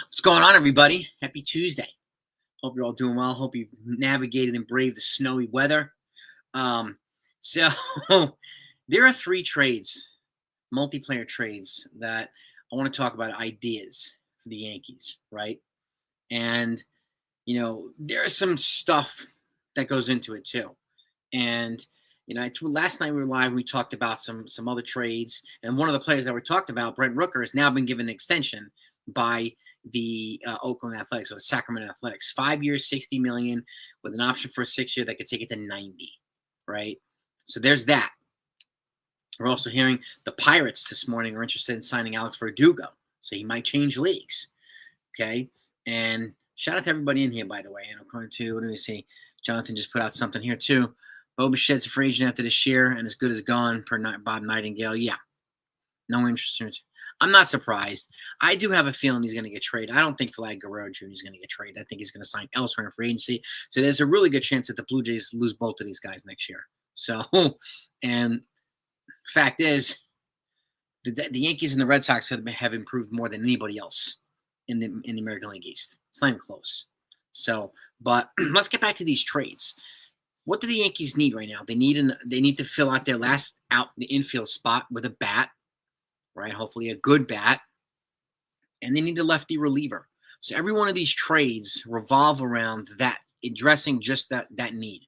What's going on, everybody? Happy Tuesday. Hope you're all doing well. Hope you've navigated and braved the snowy weather. So there are 3 trades, multiplayer trades, that I want to talk about ideas for the Yankees, right? And, there's some stuff that goes into it too. And, last night we were live, we talked about some other trades. And one of the players that we talked about, Brent Rooker, has now been given an extension by the Oakland Athletics, or the Sacramento Athletics. 5 years, $60 million, with an option for a 6-year that could take it to 90, right? So there's that. We're also hearing the Pirates this morning are interested in signing Alex Verdugo, so he might change leagues, okay? And shout out to everybody in here, by the way. And according to, what do we see? Jonathan just put out something here, too. Bo Bichette's a free agent after this year, and as good as gone, per Bob Nightingale. Yeah, no interest. I'm not surprised. I do have a feeling he's going to get traded. I don't think Vlad Guerrero Jr. is going to get traded. I think he's going to sign elsewhere in free agency. So there's a really good chance that the Blue Jays lose both of these guys next year. So, and fact is, the Yankees and the Red Sox have improved more than anybody else in the American League East. It's not even close. So, but let's get back to these trades. What do the Yankees need right now? They need to fill out their last out the infield spot with a bat, right? Hopefully a good bat. And they need a lefty reliever. So every one of these trades revolve around that, addressing just that need.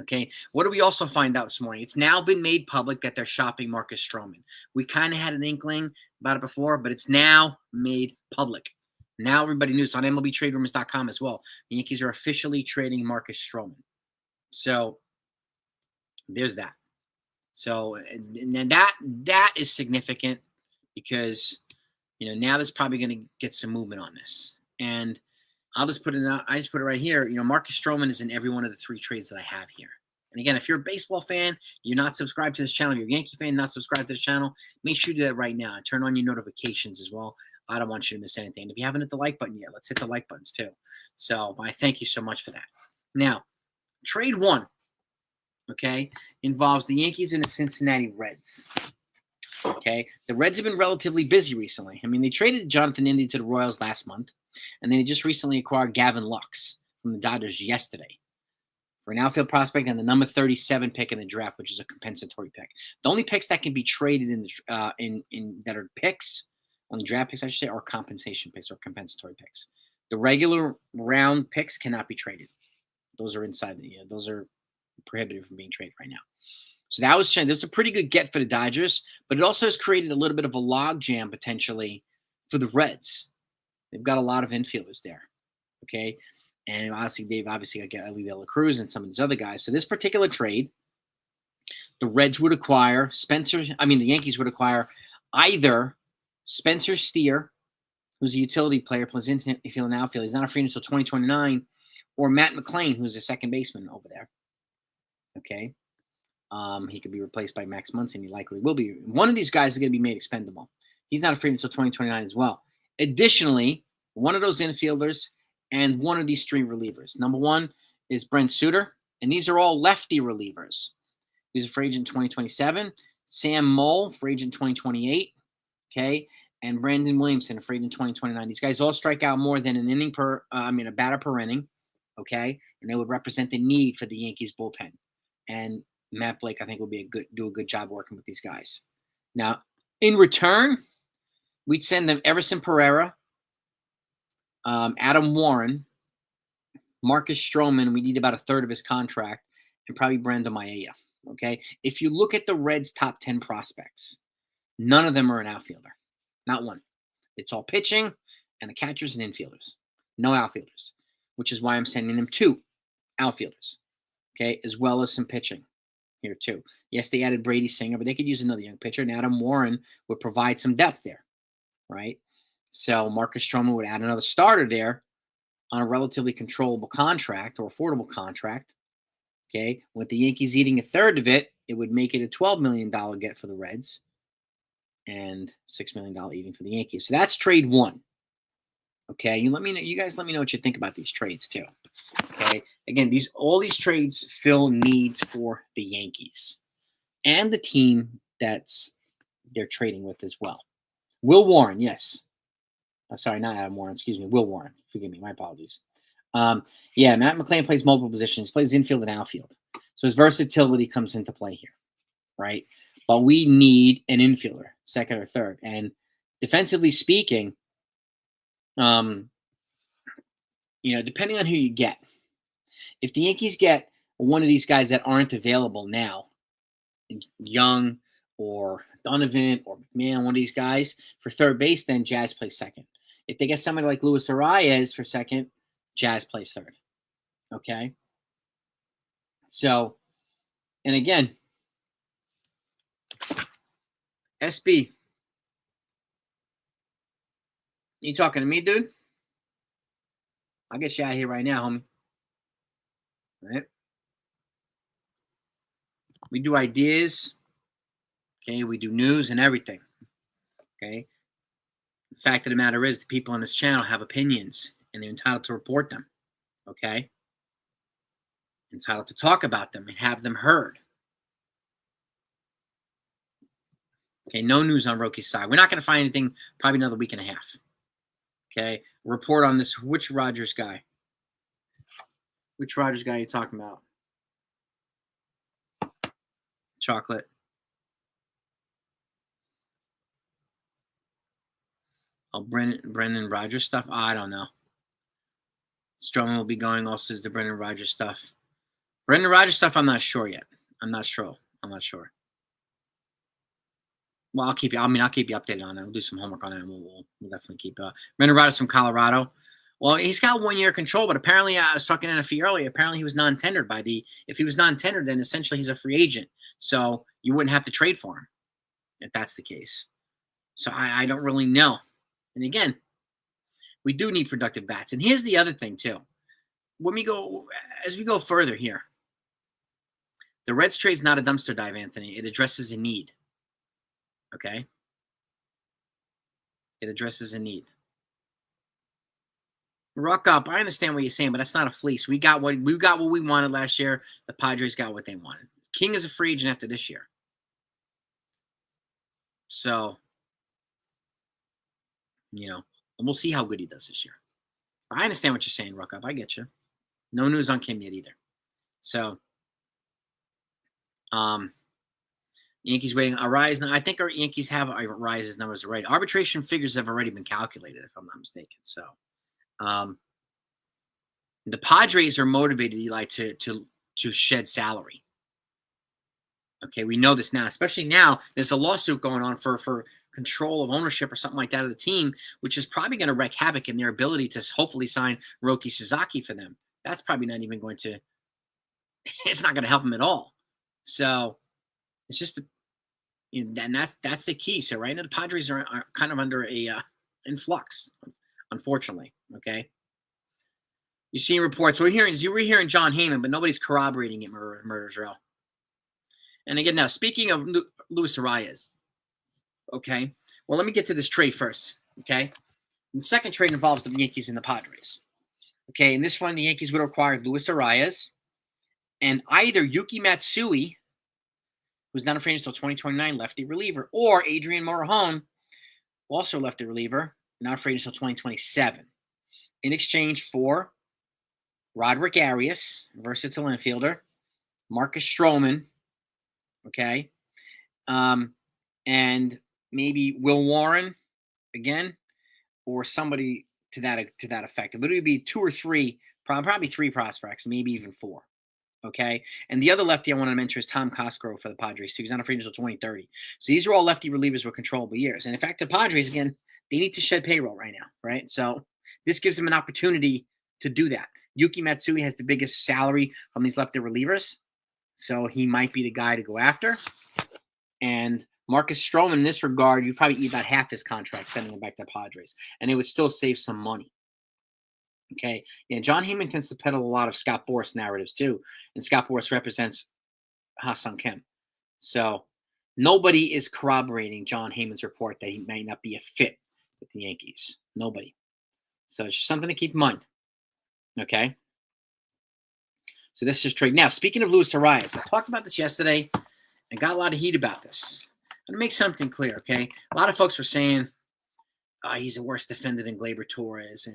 Okay. What do we also find out this morning? It's now been made public that they're shopping Marcus Stroman. We kind of had an inkling about it before, but it's now made public. Now everybody knows. On MLBTradeRumors.com as well. The Yankees are officially trading Marcus Stroman. So there's that. So and that is significant because now there's probably going to get some movement on this. And I'll just put it out. I just put it right here. Marcus Stroman is in every one of the 3 trades that I have here. And again, if you're a baseball fan, you're not subscribed to this channel, you're a Yankee fan, not subscribed to the channel, make sure you do that right now. And turn on your notifications as well. I don't want you to miss anything. And if you haven't hit the like button yet, let's hit the like buttons too. So I thank you so much for that. Now, trade 1, okay, involves the Yankees and the Cincinnati Reds. Okay, the Reds have been relatively busy recently. I mean, they traded Jonathan India to the Royals last month, and they just recently acquired Gavin Lux from the Dodgers yesterday for an outfield prospect and the number 37 pick in the draft, which is a compensatory pick. The only picks that can be traded in that are picks, only draft picks, I should say, are compensation picks or compensatory picks. The regular round picks cannot be traded. Those are inside those are prohibited from being traded right now. So that's a pretty good get for the Dodgers, but it also has created a little bit of a logjam potentially for the Reds. They've got a lot of infielders there, okay? And obviously they've got Ellie De La Cruz and some of these other guys. So this particular trade, the Yankees would acquire either Spencer Steer, who's a utility player, plays infield and outfield. He's not a free agent until 2029, or Matt McLain, who's a second baseman over there, okay? He could be replaced by Max Muncy. He likely will be. One of these guys is going to be made expendable. He's not a free agent until 2029 as well. Additionally, one of those infielders and one of these 3 relievers. Number 1 is Brent Suter, and these are all lefty relievers. He's a free agent in 2027. Sam Moll, free agent in 2028. Okay, and Brandon Williamson, a free agent in 2029. These guys all strike out more than a batter per inning. Okay, and they would represent the need for the Yankees bullpen. And Matt Blake, I think, will do a good job working with these guys. Now, in return, we'd send them Everson Pereira, Adam Warren, Marcus Stroman. We need about a third of his contract, and probably Brandon Maeda. Okay, if you look at the Reds' top 10 prospects, none of them are an outfielder, not one. It's all pitching and the catchers and infielders, no outfielders, which is why I'm sending them 2 outfielders, okay, as well as some pitching here too. Yes, they added Brady Singer, but they could use another young pitcher, and Adam Warren would provide some depth there, right? So Marcus Stroman would add another starter there on a relatively controllable contract or affordable contract, okay? With the Yankees eating a third of it, it would make it a $12 million get for the Reds and $6 million eating for the Yankees. So that's trade 1. Okay, you guys let me know what you think about these trades too. Okay, again, all these trades fill needs for the Yankees and the team they're trading with as well. Will Warren, yes. Sorry, not Adam Warren. Excuse me, Will Warren. Forgive me. My apologies. Yeah, Matt McClain plays multiple positions. Plays infield and outfield. So his versatility comes into play here, right? But we need an infielder, second or third. And defensively speaking, depending on who you get, if the Yankees get one of these guys that aren't available now, Young or Donovan or McMahon, one of these guys for third base, then Jazz plays second. If they get somebody like Luis Arraez for second, Jazz plays third. Okay? So, and again, SB, you talking to me, dude? I'll get you out of here right now, homie. All right? We do ideas. Okay? We do news and everything. Okay? The fact of the matter is the people on this channel have opinions, and they're entitled to report them. Okay? Entitled to talk about them and have them heard. Okay, no news on Roki's side. We're not going to find anything probably another week and a half. Okay, report on this. Which Rogers guy? Which Rogers guy are you talking about? Chocolate. Oh, Brendan Rogers stuff? Oh, I don't know. Stroman will be going also as the Brendan Rogers stuff. Brendan Rogers stuff, I'm not sure yet. I'm not sure. Well, I'll keep you updated on it. We'll do some homework on it. And we'll definitely keep Brendan Rogers from Colorado. Well, he's got 1 year control, but apparently I was talking to NFE earlier. Apparently he was non-tendered if he was non-tendered, then essentially he's a free agent. So you wouldn't have to trade for him if that's the case. So I don't really know. And again, we do need productive bats. And here's the other thing too. As we go further here, the Reds trade is not a dumpster dive, Anthony. It addresses a need. Okay? It addresses a need. Ruck up. I understand what you're saying, but that's not a fleece. We got what we wanted last year. The Padres got what they wanted. King is a free agent after this year. So, and we'll see how good he does this year. I understand what you're saying, Ruck up. I get you. No news on Kim yet either. So, Yankees waiting. Arraez. Now, I think our Yankees have Arraez's numbers already. Arbitration figures have already been calculated, if I'm not mistaken. So, the Padres are motivated, Eli, to shed salary. Okay, we know this now. Especially now, there's a lawsuit going on for control of ownership or something like that of the team, which is probably going to wreak havoc in their ability to hopefully sign Roki Sasaki for them. That's probably not even going to. It's not going to help them at all. So it's just, and that's the key. So right now the Padres are kind of under a influx, unfortunately. Okay. You're seeing reports. We're hearing John Heyman, but nobody's corroborating it. Murder's Row. And again, now speaking of Luis Arraez, okay. Well, let me get to this trade first. Okay. The second trade involves the Yankees and the Padres. Okay, in this one, the Yankees would acquire Luis Arraez and either Yuki Matsui, who's not a free agent until 2029, lefty reliever, or Adrian Morejon, also lefty reliever, not a free agent until 2027, in exchange for Roderick Arias, versatile infielder, Marcus Stroman, okay, and maybe Will Warren again, or somebody to that effect. But it would be 2 or 3, probably 3 prospects, maybe even 4. Okay, and the other lefty I want to mention is Tom Cosgrove for the Padres too. He's not a free agent until 2030. So these are all lefty relievers with controllable years. And in fact, the Padres again, they need to shed payroll right now, right? So this gives them an opportunity to do that. Yuki Matsui has the biggest salary from these lefty relievers, so he might be the guy to go after. And Marcus Stroman, in this regard, you probably eat about half his contract sending him back to the Padres, and it would still save some money. Okay, yeah, John Heyman tends to peddle a lot of Scott Boras narratives too, and Scott Boras represents Ha-Seong Kim. So nobody is corroborating John Heyman's report that he may not be a fit with the Yankees. Nobody. So it's just something to keep in mind. Okay. So this is trade. Now, speaking of Luis Arraez, I talked about this yesterday and got a lot of heat about this. I'm going to make something clear, okay? A lot of folks were saying, He's a worse defender than Gleyber Torres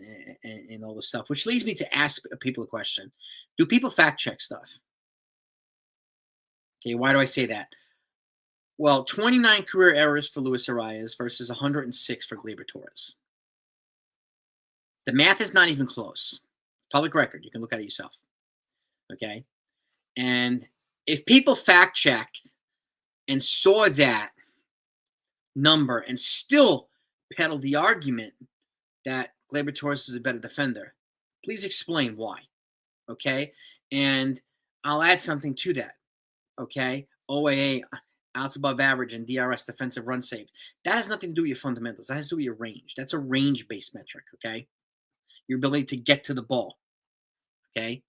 and all this stuff, which leads me to ask people a question. Do people fact check stuff? Okay, why do I say that? Well, 29 career errors for Luis Arraez versus 106 for Gleyber Torres. The math is not even close. Public record. You can look at it yourself. Okay? And if people fact checked and saw that number and still peddle the argument that Gleyber Torres is a better defender, please explain why. Okay? And I'll add something to that. Okay? OAA, outs above average, and DRS, defensive run saved. That has nothing to do with your fundamentals. That has to do with your range. That's a range-based metric, okay? Your ability to get to the ball, okay?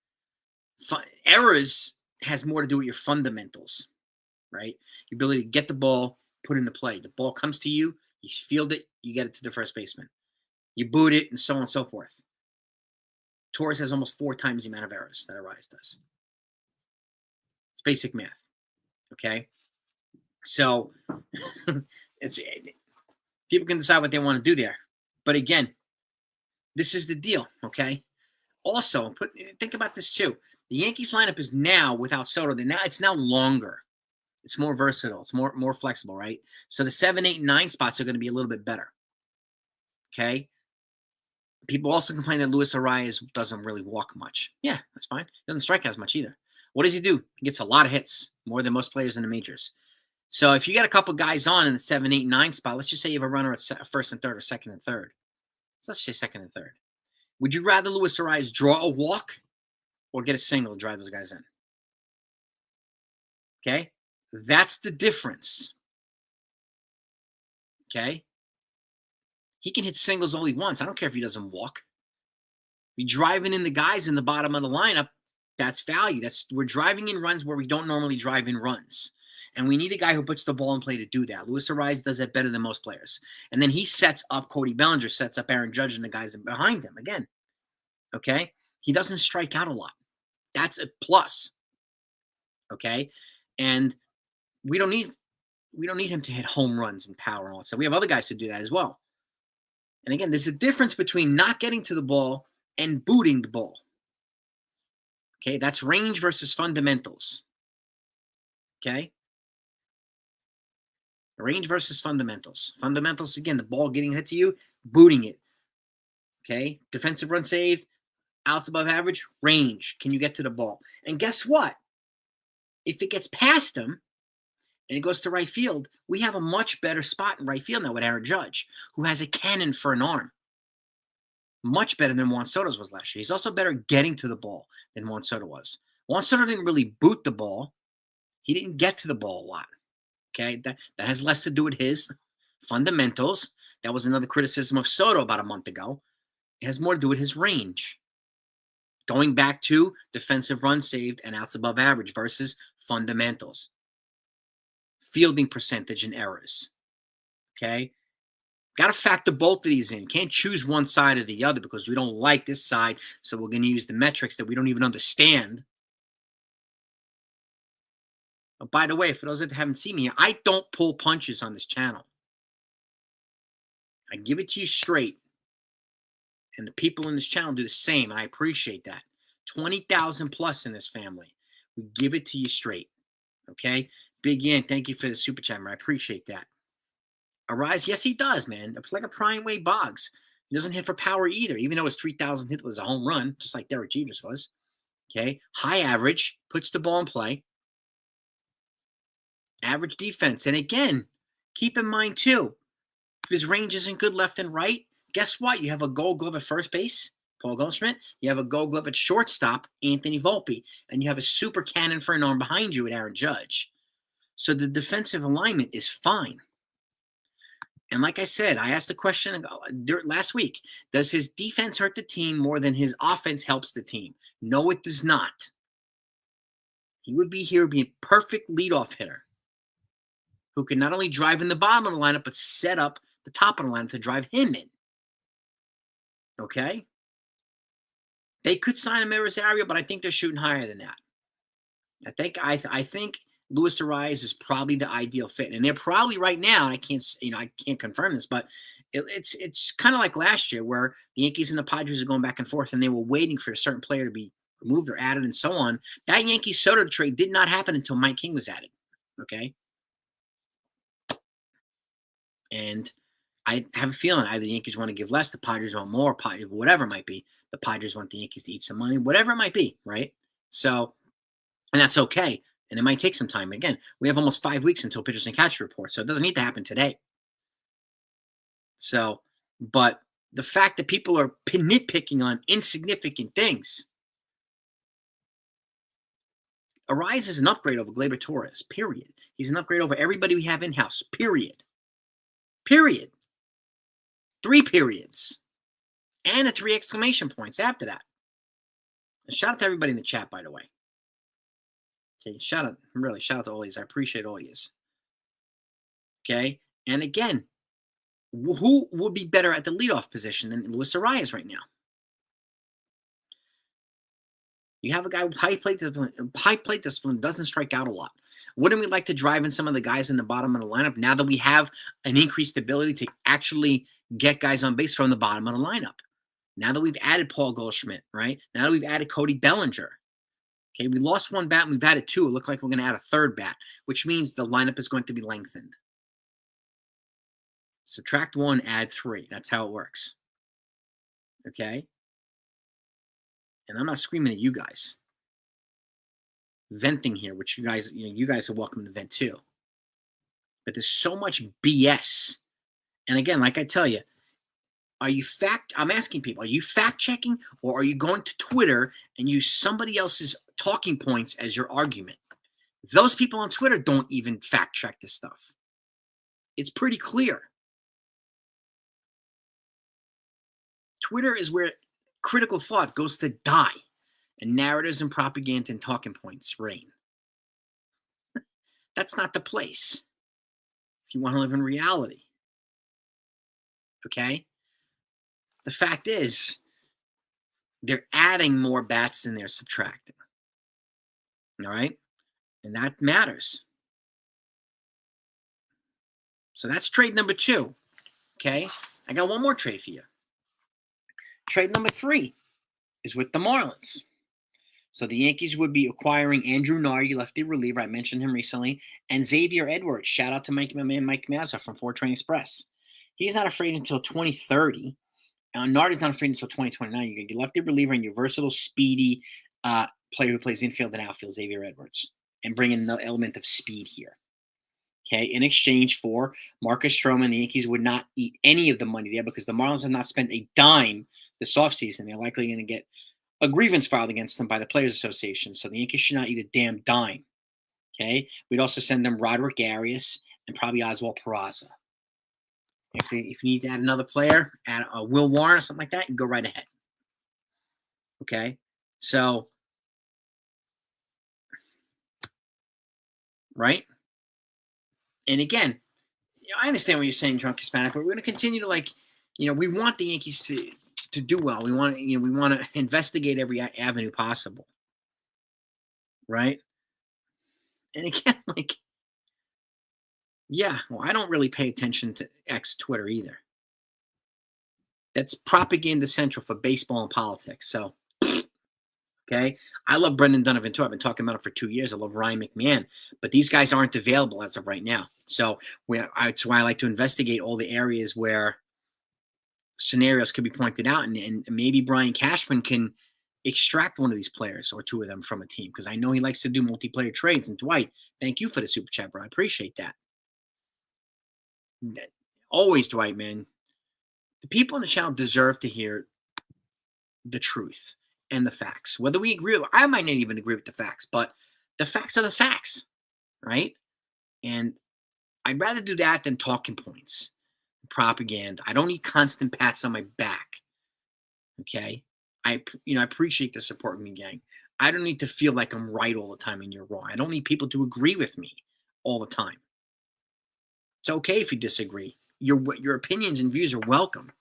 Errors has more to do with your fundamentals, right? Your ability to get the ball, put in the play. The ball comes to you, you field it, you get it to the first baseman. You boot it, and so on and so forth. Torres has almost 4 times the amount of errors that Arraez does. It's basic math, okay? So it's people can decide what they want to do there. But again, this is the deal, okay? Also, think about this too. The Yankees lineup is now without Soto. It's now longer. It's more versatile. It's more flexible, right? So the 7, 8, and 9 spots are going to be a little bit better. Okay? People also complain that Luis Arraez doesn't really walk much. Yeah, that's fine. He doesn't strike as much either. What does he do? He gets a lot of hits, more than most players in the majors. So if you got a couple guys on in the 7, 8, 9 spot, let's just say you have a runner at first and third or second and third. So let's say second and third. Would you rather Luis Arraez draw a walk or get a single to drive those guys in? Okay? That's the difference. Okay? He can hit singles all he wants. I don't care if he doesn't walk. We're driving in the guys in the bottom of the lineup. That's value. We're driving in runs where we don't normally drive in runs. And we need a guy who puts the ball in play to do that. Luis Arraez does that better than most players. And then he sets up Cody Bellinger, sets up Aaron Judge and the guys behind him again. Okay? He doesn't strike out a lot. That's a plus. Okay? And we don't need him to hit home runs and power and all that stuff. We have other guys to do that as well. And again, there's a difference between not getting to the ball and booting the ball. Okay? That's range versus fundamentals. Okay? Range versus fundamentals. Fundamentals, again, the ball getting hit to you, booting it. Okay? Defensive run saved, outs above average, range. Can you get to the ball? And guess what? If it gets past him and it goes to right field, we have a much better spot in right field now with Aaron Judge, who has a cannon for an arm. Much better than Juan Soto's was last year. He's also better getting to the ball than Juan Soto was. Juan Soto didn't really boot the ball. He didn't get to the ball a lot. Okay, that has less to do with his fundamentals. That was another criticism of Soto about a month ago. It has more to do with his range. Going back to defensive runs saved and outs above average versus fundamentals. Fielding percentage and errors. Okay? Got to factor both of these in. Can't choose one side or the other because we don't like this side, so we're going to use the metrics that we don't even understand. Oh, by the way, for those that haven't seen me here, I don't pull punches on this channel. I give it to you straight. And the people in this channel do the same, and I appreciate that. 20,000 plus in this family. We give it to you straight. Okay? Big Yan, thank you for the super chat, man. I appreciate that. Arraez, yes, he does, man. It's like a prime way Boggs. He doesn't hit for power either, even though his 3,000 hit was a home run, just like Derek Jeter's was. Okay? High average, puts the ball in play. Average defense. And again, keep in mind, too, if his range isn't good left and right, guess what? You have a gold glove at first base, Paul Goldschmidt. You have a gold glove at shortstop, Anthony Volpe. And you have a super cannon for an arm behind you at Aaron Judge. So the defensive alignment is fine. And like I said, I asked the question last week, does his defense hurt the team more than his offense helps the team? No, it does not. He would be here, be a perfect leadoff hitter who can not only drive in the bottom of the lineup, but set up the top of the lineup to drive him in. Okay? They could sign him at Rosario, but I think they're shooting higher than that. I think Luis Arraez is probably the ideal fit. And they're probably right now, and I can't confirm this, but It's kind of like last year where the Yankees and the Padres are going back and forth, and they were waiting for a certain player to be removed or added, and so on. That Yankee Soto trade did not happen until Mike King was added. Okay, and I have a feeling either the Yankees want to give less, the Padres want more, whatever it might be. The Padres want the Yankees to eat some money, whatever it might be, right? So, and that's okay. And it might take some time. Again, we have almost 5 weeks until pitchers and catcher report, so it doesn't need to happen today. So, but the fact that people are nitpicking on insignificant things, Arraez is an upgrade over Gleyber Torres, period. He's an upgrade over everybody we have in-house, period. Period. 3 periods. And a 3 exclamation points after that. And shout out to everybody in the chat, by the way. Okay, shout out to all yous. I appreciate all yous. Okay, and again, who would be better at the leadoff position than Luis Arraez right now? You have a guy with high plate discipline, doesn't strike out a lot. Wouldn't we like to drive in some of the guys in the bottom of the lineup now that we have an increased ability to actually get guys on base from the bottom of the lineup? Now that we've added Paul Goldschmidt, right? Now that we've added Cody Bellinger. Okay, we lost 1 bat and we've added 2. It looked like we're going to add a 3rd bat, which means the lineup is going to be lengthened. Subtract 1, add 3. That's how it works. Okay? And I'm not screaming at you guys. Venting here, which you guys are welcome to vent too. But there's so much BS. And again, like I tell you, I'm asking people, are you fact checking or are you going to Twitter and use somebody else's talking points as your argument? Those people on Twitter don't even fact check this stuff. It's pretty clear. Twitter is where critical thought goes to die, and narratives and propaganda and talking points reign. That's not the place if you want to live in reality. Okay? The fact is, they're adding more bats than they're subtracting. All right? And that matters. So that's trade number 2. Okay? I got one more trade for you. Trade number 3 is with the Marlins. So the Yankees would be acquiring Andrew Nardi, lefty reliever. I mentioned him recently. And Xavier Edwards. Shout out to my man Mike Mazza from 420 Express. He's not afraid until 2030. Nardi's not afraid until 2029. You get your lefty reliever and your versatile, speedy player who plays infield and outfield, Xavier Edwards. And bring in the element of speed here. Okay, in exchange for Marcus Stroman, the Yankees would not eat any of the money there because the Marlins have not spent a dime this offseason. They're likely going to get a grievance filed against them by the Players Association. So the Yankees should not eat a damn dime. Okay, we'd also send them Roderick Arias and probably Oswald Peraza. If you need to add another player, add Will Warren or something like that, you go right ahead. Okay, so right. And again, I understand what you're saying, Drunk Hispanic, but we're going to continue to we want the Yankees to do well. We want to investigate every avenue possible, right? And again, I don't really pay attention to X Twitter either. That's propaganda central for baseball and politics. So, okay, I love Brendan Donovan too. I've been talking about it for 2 years. I love Ryan McMahon, but these guys aren't available as of right now. So that's why I like to investigate all the areas where scenarios could be pointed out, and maybe Brian Cashman can extract one of these players or 2 of them from a team because I know he likes to do multiplayer trades. And Dwight, thank you for the super chat, bro. I appreciate that. Always, Dwight, man. The people on the channel deserve to hear the truth and the facts. Whether we agree with, I might not even agree with the facts, but the facts are the facts, right? And I'd rather do that than talking points, propaganda. I don't need constant pats on my back. Okay, I appreciate the support me, gang. I don't need to feel like I'm right all the time and you're wrong. I don't need people to agree with me all the time. It's okay if you disagree. Your opinions and views are welcome.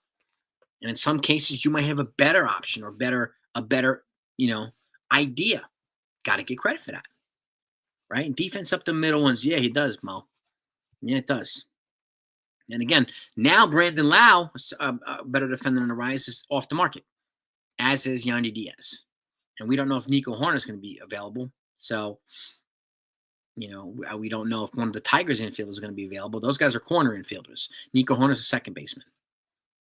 And in some cases, you might have a better option or a better idea. Got to get credit for that, right? And defense up the middle ones, yeah, he does, Mo. Yeah, it does. And again, now Brandon Lau, a better defender than Arraez, is off the market, as is Yandy Diaz. And we don't know if Nico Horner is going to be available. So, we don't know if one of the Tigers infielders is going to be available. Those guys are corner infielders. Nico Horner is a second baseman.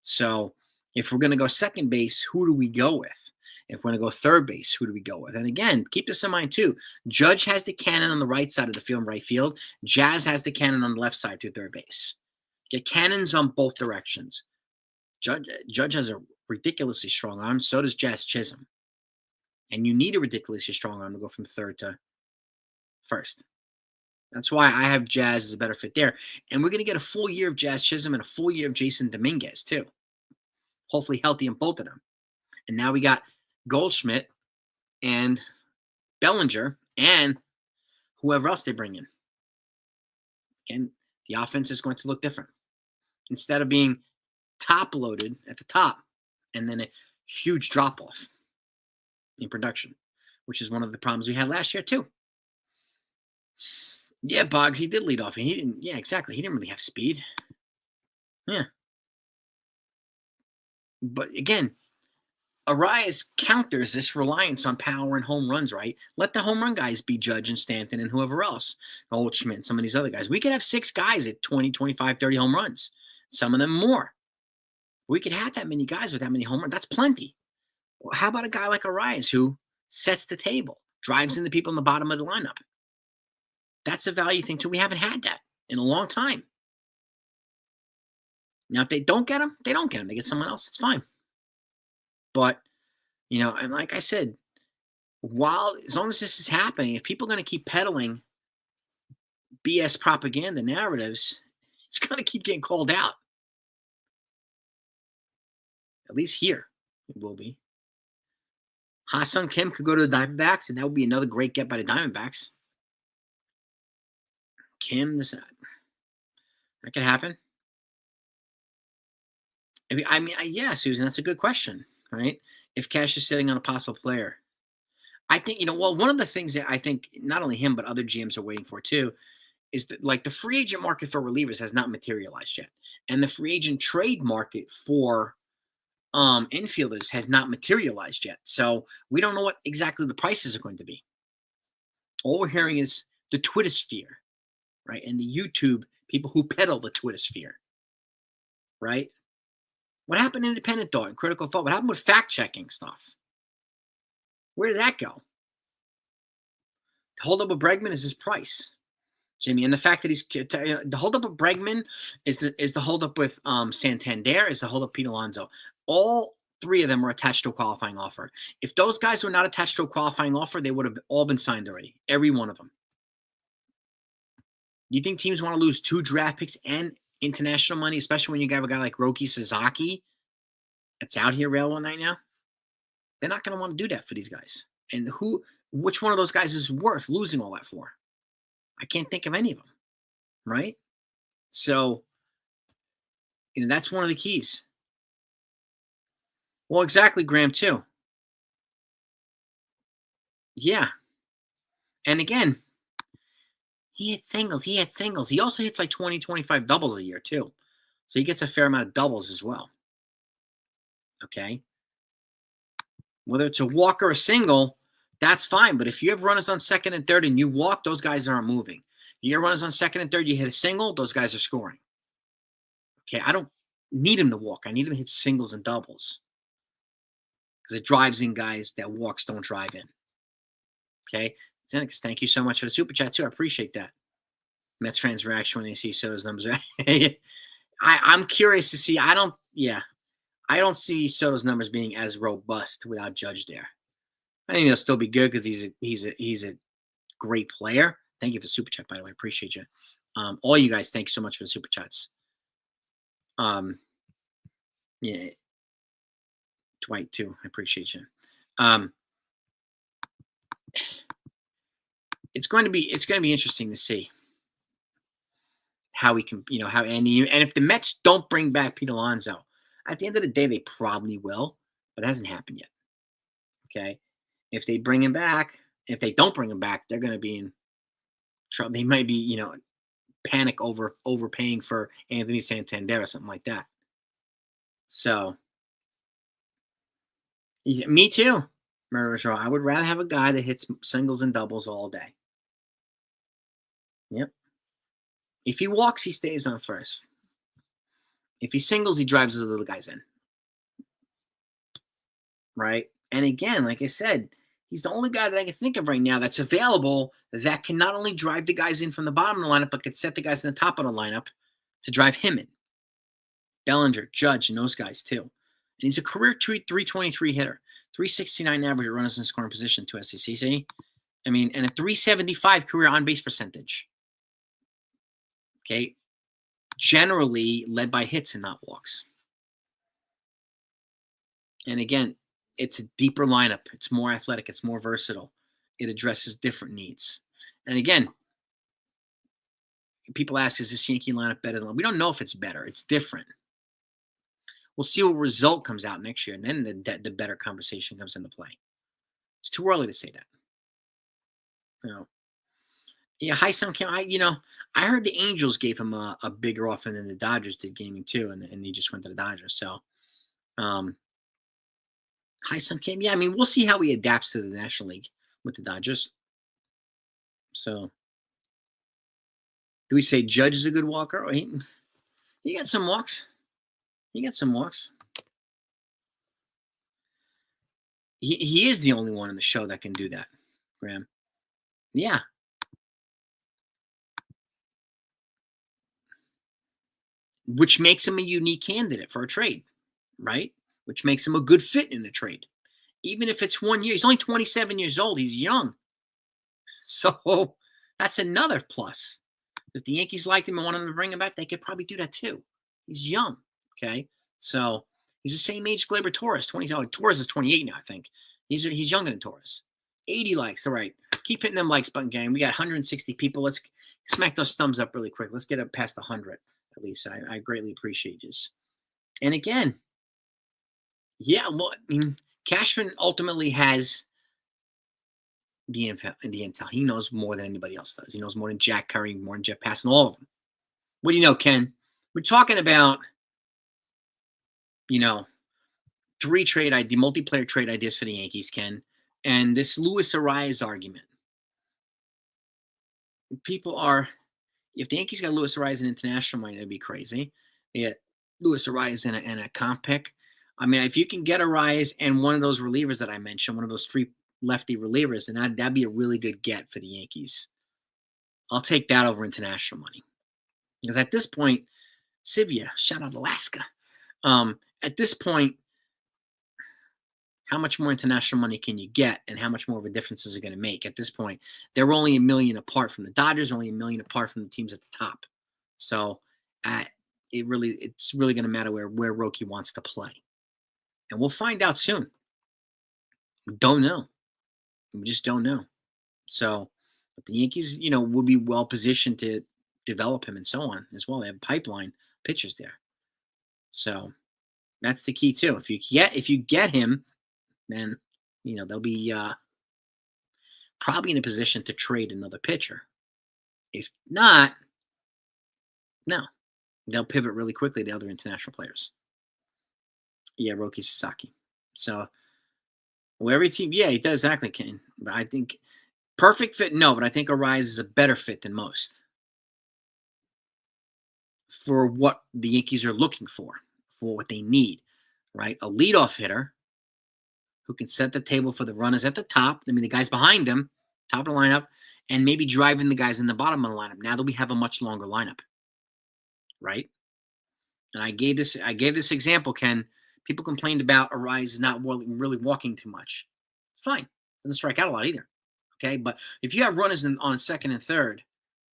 So if we're going to go second base, who do we go with? If we're going to go third base, who do we go with? And again, keep this in mind too. Judge has the cannon on the right side of the field in right field. Jazz has the cannon on the left side to third base. Get cannons on both directions. Judge has a ridiculously strong arm. So does Jazz Chisholm. And you need a ridiculously strong arm to go from third to first. That's why I have Jazz as a better fit there. And we're going to get a full year of Jazz Chisholm and a full year of Jason Dominguez too. Hopefully healthy in both of them. And now we got Goldschmidt and Bellinger and whoever else they bring in. Again, the offense is going to look different. Instead of being top loaded at the top and then a huge drop off in production, which is one of the problems we had last year too. Yeah, Boggs, he did lead off. And he didn't. Yeah, exactly. He didn't really have speed. Yeah. But again, Arraez counters this reliance on power and home runs, right? Let the home run guys be Judge and Stanton and whoever else. Goldschmidt, some of these other guys. We could have 6 guys at 20, 25, 30 home runs. Some of them more. We could have that many guys with that many home runs. That's plenty. Well, how about a guy like Arraez who sets the table, drives in the people in the bottom of the lineup? That's a value thing too. We haven't had that in a long time. Now, if they don't get him, they don't get him. They get someone else. It's fine. But, and like I said, as long as this is happening, if people are going to keep peddling BS propaganda narratives, it's going to keep getting called out. At least here, it will be. Ha-Seong Kim could go to the Diamondbacks, and that would be another great get by the Diamondbacks. Kim, that could happen. Yeah, Susan, that's a good question, right? If Cash is sitting on a possible player, I think, one of the things that I think not only him, but other GMs are waiting for too, is that the free agent market for relievers has not materialized yet. And the free agent trade market for infielders has not materialized yet. So we don't know what exactly the prices are going to be. All we're hearing is the Twitter sphere, right? And the YouTube people who peddle the Twitter sphere, right? What happened to independent thought and critical thought? What happened with fact-checking stuff? Where did that go? The holdup of Bregman is his price, Jimmy. And the fact that the holdup of Bregman is the holdup with Santander, is the holdup Pete Alonso. All 3 of them were attached to a qualifying offer. If those guys were not attached to a qualifying offer, they would have all been signed already. Every one of them. Do you think teams want to lose 2 draft picks and international money, especially when you have a guy like Roki Sasaki that's out here available right now? They're not going to want to do that for these guys. And which one of those guys is worth losing all that for? I can't think of any of them, right? So, that's one of the keys. Well, exactly, Graham, too. Yeah. And again, he hit singles. He also hits like 20, 25 doubles a year, too. So he gets a fair amount of doubles as well. Okay? Whether it's a walk or a single, that's fine. But if you have runners on second and third and you walk, those guys aren't moving. You have runners on second and third, you hit a single, those guys are scoring. Okay? I don't need him to walk. I need him to hit singles and doubles. Because it drives in guys that walks don't drive in. Okay? Xenix, thank you so much for the super chat, too. I appreciate that. Mets fans' reaction when they see Soto's numbers. I'm curious to see. I don't see Soto's numbers being as robust without Judge there. I think they'll still be good because he's a great player. Thank you for the super chat, by the way. I appreciate you. All you guys, thank you so much for the super chats. Yeah. Dwight, too. I appreciate you. It's going to be interesting to see how we can, and if the Mets don't bring back Pete Alonso, at the end of the day, they probably will, but it hasn't happened yet. Okay. If they bring him back, if they don't bring him back, they're going to be in trouble. They might be, panic overpaying for Anthony Santander or something like that. So, me too. Murderers Row. I would rather have a guy that hits singles and doubles all day. Yep. If he walks, he stays on first. If he singles, he drives his little guys in. Right? And again, like I said, he's the only guy that I can think of right now that's available that can not only drive the guys in from the bottom of the lineup, but could set the guys in the top of the lineup to drive him in. Bellinger, Judge, and those guys too. And he's a career 323 hitter, 369 average runners in scoring position to SEC. I mean, and a 375 career on base percentage. Okay. Generally led by hits and not walks. And again, it's a deeper lineup. It's more athletic. It's more versatile. It addresses different needs. And again, people ask, is this Yankee lineup better than? We don't know if it's better. It's different. We'll see what result comes out next year, and then the better conversation comes into play. It's too early to say that. Yeah, Hyson Kim. I heard the Angels gave him a bigger offer than the Dodgers did gaming too, and he just went to the Dodgers. So, Hyson Kim. Yeah, I mean, we'll see how he adapts to the National League with the Dodgers. So, do we say Judge is a good walker? He got some walks. He is the only one in the show that can do that, Graham. Yeah. Which makes him a unique candidate for a trade, right? Which makes him a good fit in a trade. Even if it's 1 year. He's only 27 years old. He's young. So that's another plus. If the Yankees liked him and wanted to bring him back, they could probably do that too. He's young, okay? So he's the same age Gleyber Torres. Torres is 28 now, I think. He's younger than Torres. 80 likes. All right. Keep hitting them likes button, gang. We got 160 people. Let's smack those thumbs up really quick. Let's get up past 100 at least. I greatly appreciate this. And again, yeah, well, I mean, Cashman ultimately has the intel. He knows more than anybody else does. He knows more than Jack Curry, more than Jeff Passan, all of them. What do you know, Ken? We're talking about, 3 multiplayer trade ideas for the Yankees, Ken, and this Luis Arraez argument. People are, if the Yankees got Luis Arraez in international money, that'd be crazy. They get Luis Arraez and a comp pick. I mean, if you can get Arraez and one of those relievers that I mentioned, one of those 3 lefty relievers, then that'd be a really good get for the Yankees. I'll take that over international money. Because at this point, Sivia, shout out Alaska. At this point, how much more international money can you get, and how much more of a difference is it going to make? At this point, they're only $1 million apart from the Dodgers, only $1 million apart from the teams at the top. So it's really going to matter where Roki wants to play. And we'll find out soon. We don't know. We just don't know. So, but the Yankees, would be well positioned to develop him and so on as well. They have pipeline pitchers there. So that's the key too. If you get him, then they'll be probably in a position to trade another pitcher. If not, no, they'll pivot really quickly to other international players. Yeah, Roki Sasaki. So, every team, yeah, he does exactly, Ken. But I think perfect fit, no, but I think Arraez is a better fit than most for what the Yankees are looking for what they need, right? A leadoff hitter who can set the table for the runners at the top. I mean, the guys behind them, top of the lineup, and maybe driving the guys in the bottom of the lineup. Now that we have a much longer lineup, right? And I gave this example, Ken. People complained about Arraez not really walking too much. It's fine. Doesn't strike out a lot either. Okay, but if you have runners on second and third,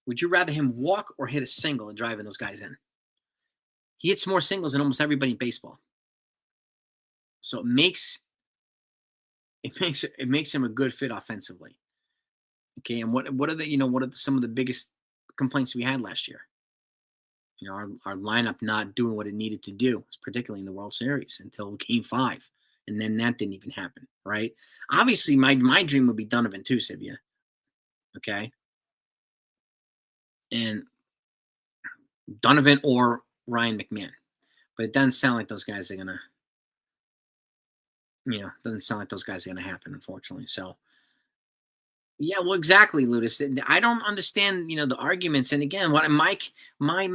would you rather him walk or hit a single and driving those guys in? He hits more singles than almost everybody in baseball. So it makes him a good fit offensively. Okay, and what are some of the biggest complaints we had last year? Our lineup not doing what it needed to do, particularly in the World Series until Game 5, and then that didn't even happen, right? Obviously, my dream would be Donovan too, Sivia. Okay, and Donovan or Ryan McMahon. But it doesn't sound like those guys are going to, doesn't sound like those guys are going to happen, unfortunately. So, yeah, well, exactly, Ludus. I don't understand, the arguments. And again, what Mike, my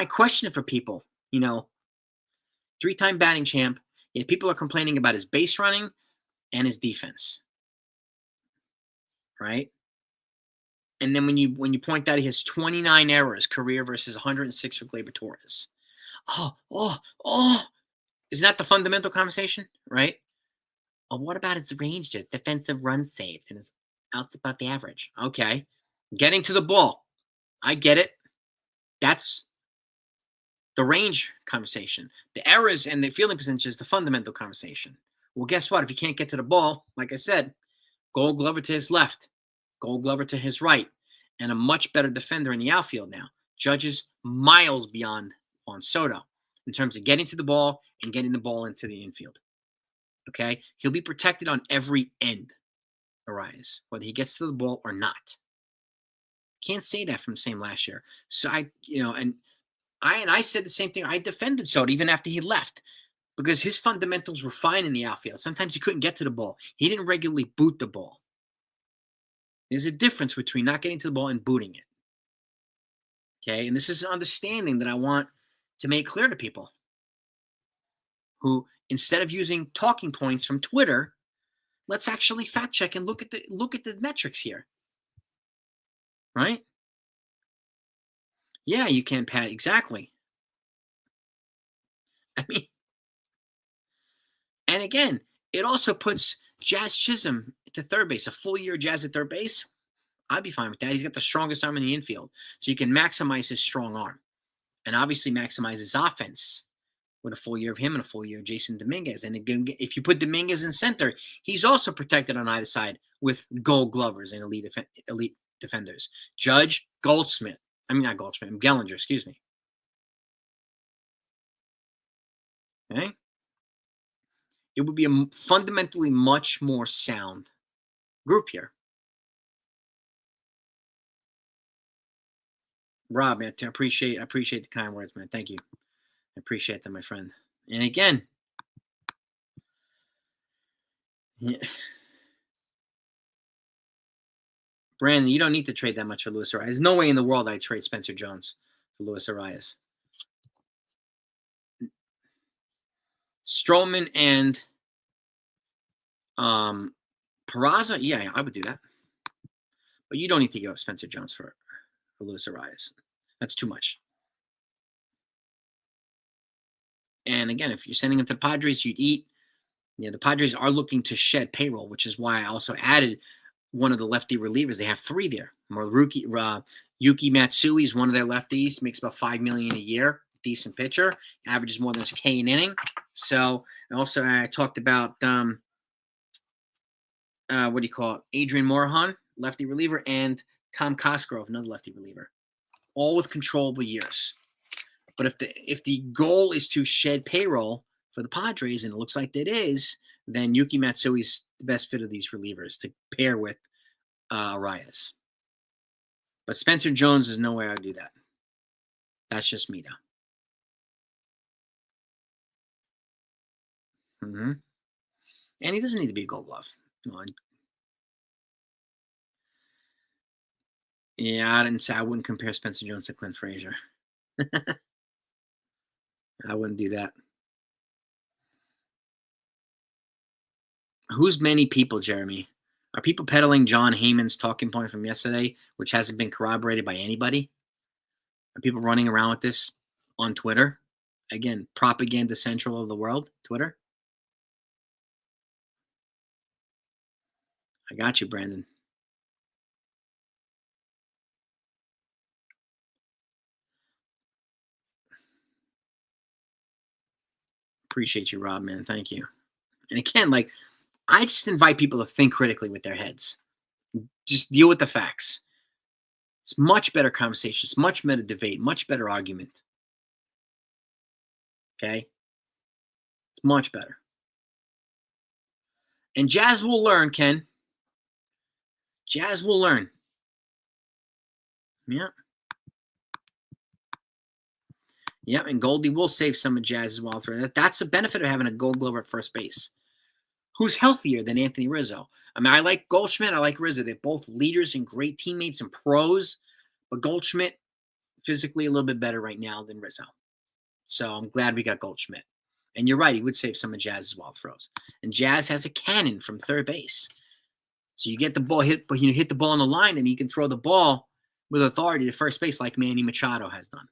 question for people, 3-time batting champ. Yeah, people are complaining about his base running and his defense, right? And then when you point out he has 29 errors career versus 106 for Gleyber Torres. Oh, isn't that the fundamental conversation, right? Oh, what about his range? Just defensive runs saved and his outs above the average. Okay, getting to the ball, I get it. That's the range conversation. The errors and the fielding percentage is the fundamental conversation. Well, guess what? If he can't get to the ball, like I said, Gold Glover to his left, Gold Glover to his right, and a much better defender in the outfield now. Judges miles beyond Juan Soto in terms of getting to the ball and getting the ball into the infield. Okay? He'll be protected on every end, Arraez, whether he gets to the ball or not. Can't say that from same last year. So I said the same thing. I defended Soto even after he left because his fundamentals were fine in the outfield. Sometimes he couldn't get to the ball. He didn't regularly boot the ball. There's a difference between not getting to the ball and booting it. Okay, and this is an understanding that I want to make clear to people who, instead of using talking points from Twitter, let's actually fact check and look at the metrics here. Right? Yeah, you can, Pat. Exactly. I mean, and again, it also puts Jazz Chisholm to third base, a full year Jazz at third base. I'd be fine with that. He's got the strongest arm in the infield. So you can maximize his strong arm and obviously maximize his offense with a full year of him and a full year of Jason Dominguez. And again, if you put Dominguez in center, he's also protected on either side with Gold Glovers and elite defenders. Judge, Goldsmith. I mean, not Goldsmith, Gellinger, excuse me. Okay? It would be a fundamentally much more sound group here. Rob, man, I appreciate the kind words, man. Thank you. I appreciate them, my friend. And again, yeah. Brandon, you don't need to trade that much for Luis Arraez. There's no way in the world I'd trade Spencer Jones for Luis Arraez. Stroman and Peraza, yeah, I would do that. But you don't need to give up Spencer Jones for Luis Arraez. That's too much. And again, if you're sending him to the Padres, you'd eat. Yeah, the Padres are looking to shed payroll, which is why I also added one of the lefty relievers. They have 3 there. Yuki Matsui is one of their lefties. Makes about $5 million a year. Decent pitcher. Averages more than a K an inning. So also I talked about Adrian Morejon, lefty reliever, and Tom Cosgrove, another lefty reliever, all with controllable years. But if the goal is to shed payroll for the Padres, and it looks like it is, then Yuki Matsui is the best fit of these relievers to pair with Arraez. But Spencer Jones, is no way I would do that. That's just me, though. Mm-hmm. And he doesn't need to be a Gold Glove. Yeah, I didn't say I wouldn't compare Spencer Jones to Clint Frazier. I wouldn't do that. Who's many people, Jeremy? Are people peddling John Heyman's talking point from yesterday, which hasn't been corroborated by anybody? Are people running around with this on Twitter? Again, propaganda central of the world, Twitter. I got you, Brandon. Appreciate you, Rob, man. Thank you. And again, I just invite people to think critically with their heads. Just deal with the facts. It's much better conversation. It's much better debate. Much better argument. Okay? It's much better. And Jazz will learn, Ken. Jazz will learn. Yeah. Yeah, and Goldie will save some of Jazz's wild throw. That's the benefit of having a Gold Glover at first base. Who's healthier than Anthony Rizzo? I mean, I like Goldschmidt. I like Rizzo. They're both leaders and great teammates and pros. But Goldschmidt, physically a little bit better right now than Rizzo. So I'm glad we got Goldschmidt. And you're right, he would save some of Jazz's wild throws. And Jazz has a cannon from third base. So you get the ball hit the ball on the line, and he can throw the ball with authority to first base like Manny Machado has done.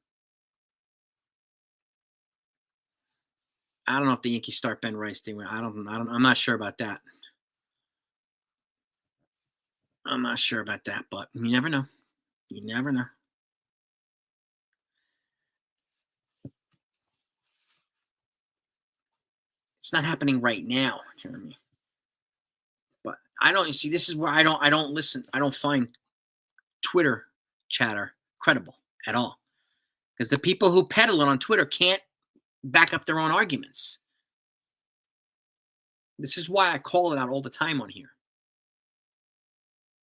I don't know if the Yankees start Ben Rice. I'm not sure about that. I'm not sure about that, but you never know. You never know. It's not happening right now, Jeremy. But I don't see. This is where I don't listen. I don't find Twitter chatter credible at all, because the people who peddle it on Twitter can't back up their own arguments. This is why I call it out all the time on here.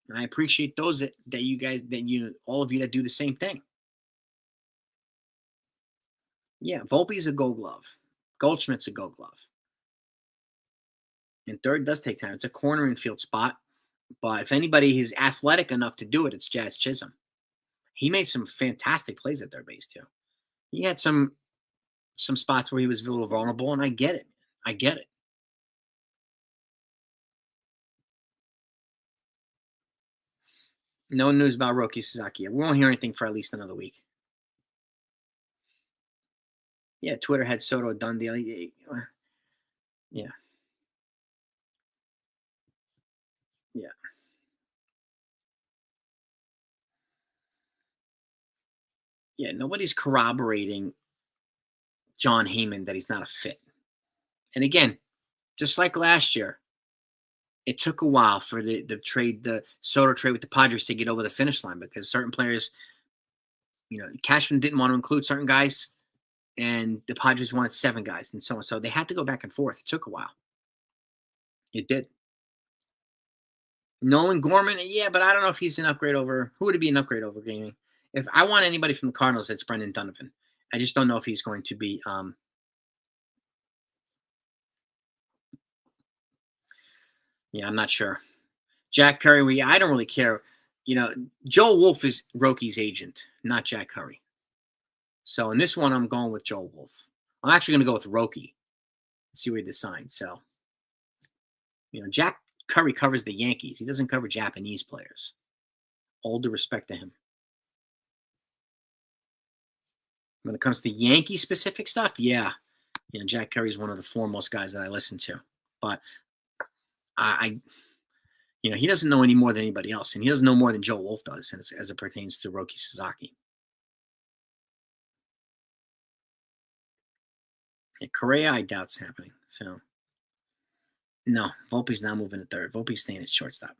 And I appreciate those that you guys, all of you that do the same thing. Yeah, Volpe's a Gold Glove. Goldschmidt's a Gold Glove. And third does take time. It's a corner infield spot. But if anybody is athletic enough to do it, it's Jazz Chisholm. He made some fantastic plays at third base too. He had some spots where he was a little vulnerable, and I get it. I get it. No news about Roki Sasaki. We won't hear anything for at least another week. Yeah, Twitter had Soto done deal. Yeah. Yeah. Yeah, nobody's corroborating John Heyman that he's not a fit. And again, just like last year, it took a while for the Soto trade with the Padres to get over the finish line, because certain players, Cashman didn't want to include certain guys, and the Padres wanted 7 guys, and so on. So they had to go back and forth. It took a while. It did. Nolan Gorman, yeah, but I don't know if he's an upgrade over. Who would it be an upgrade over, Gaming? If I want anybody from the Cardinals, it's Brendan Donovan. I just don't know if he's going to be. Yeah, I'm not sure. Jack Curry, I don't really care. Joel Wolf is Roki's agent, not Jack Curry. So in this one, I'm going with Joel Wolf. I'm actually going to go with Roki. See where he decides. So, Jack Curry covers the Yankees. He doesn't cover Japanese players. All due respect to him. When it comes to Yankee specific stuff, yeah. Jack Curry is one of the foremost guys that I listen to. But he doesn't know any more than anybody else, and he doesn't know more than Joe Wolf does as it pertains to Roki Sasaki. Yeah, Correa, I doubt's happening. So, no, Volpe's not moving to third. Volpe's staying at shortstop.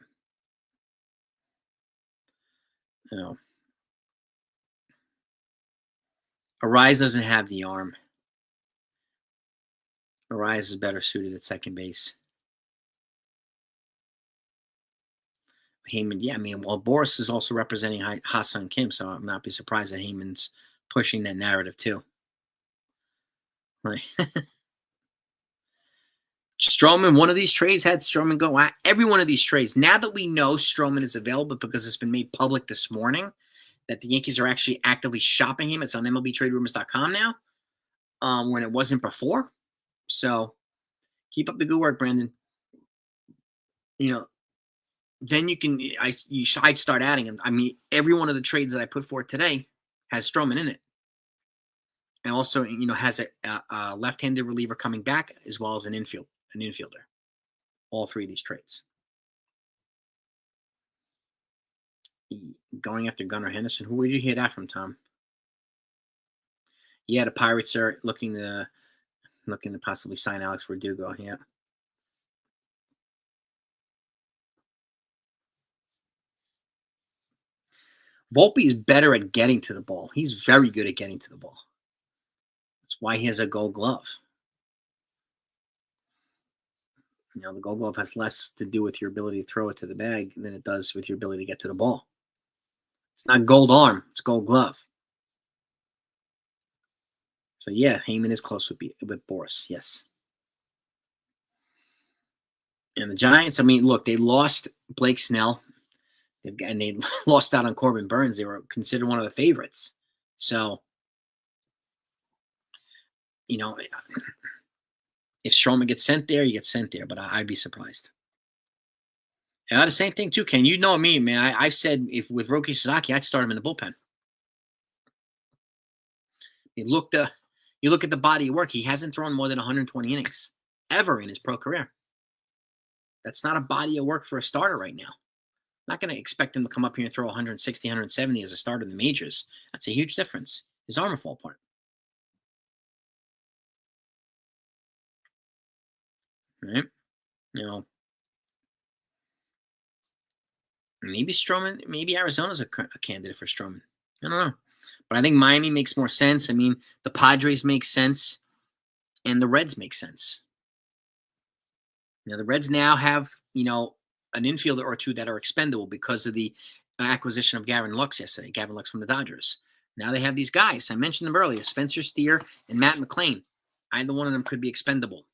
Arraez doesn't have the arm. Arraez is better suited at second base. Heyman, yeah, Boris is also representing Ha-Seong Kim, so I'm not be surprised that Heyman's pushing that narrative too. Right. Stroman, one of these trades had Stroman go. Every one of these trades, now that we know Stroman is available because it's been made public this morning that the Yankees are actually actively shopping him. It's on MLBTradeRumors.com now, when it wasn't before. So keep up the good work, Brandon. Then I'd start adding them. Every one of the trades that I put forth today has Stroman in it. And also, has a left-handed reliever coming back as well as an infielder. All 3 of these trades. Going after Gunnar Henderson. Who would you hear that from, Tom? Yeah, the Pirates are looking to possibly sign Alex Verdugo. Yeah. Volpe is better at getting to the ball. He's very good at getting to the ball. That's why he has a Gold Glove. The Gold Glove has less to do with your ability to throw it to the bag than it does with your ability to get to the ball. It's not Gold Arm. It's Gold Glove. So yeah, Heyman is close with Boris. Yes. And the Giants, I mean, look, they lost Blake Snell. And they lost out on Corbin Burns. They were considered one of the favorites. So, you know, if Stroman gets sent there, he gets sent there. But I'd be surprised. Yeah, the same thing too, Ken. You know me, man. I've said if with Roki Sasaki, I'd start him in the bullpen. You look at the body of work. He hasn't thrown more than 120 innings ever in his pro career. That's not a body of work for a starter right now. Not going to expect him to come up here and throw 160, 170 as a starter in the majors. That's a huge difference. His arm will fall apart. Right? You know, maybe Stroman, maybe Arizona's a candidate for Stroman. I don't know. But I think Miami makes more sense. I mean, the Padres make sense, and the Reds make sense. You know, the Reds now have, an infielder or two that are expendable because of the acquisition of Gavin Lux yesterday. Gavin Lux from the Dodgers. Now they have these guys. I mentioned them earlier, Spencer Steer and Matt McClain. Either one of them could be expendable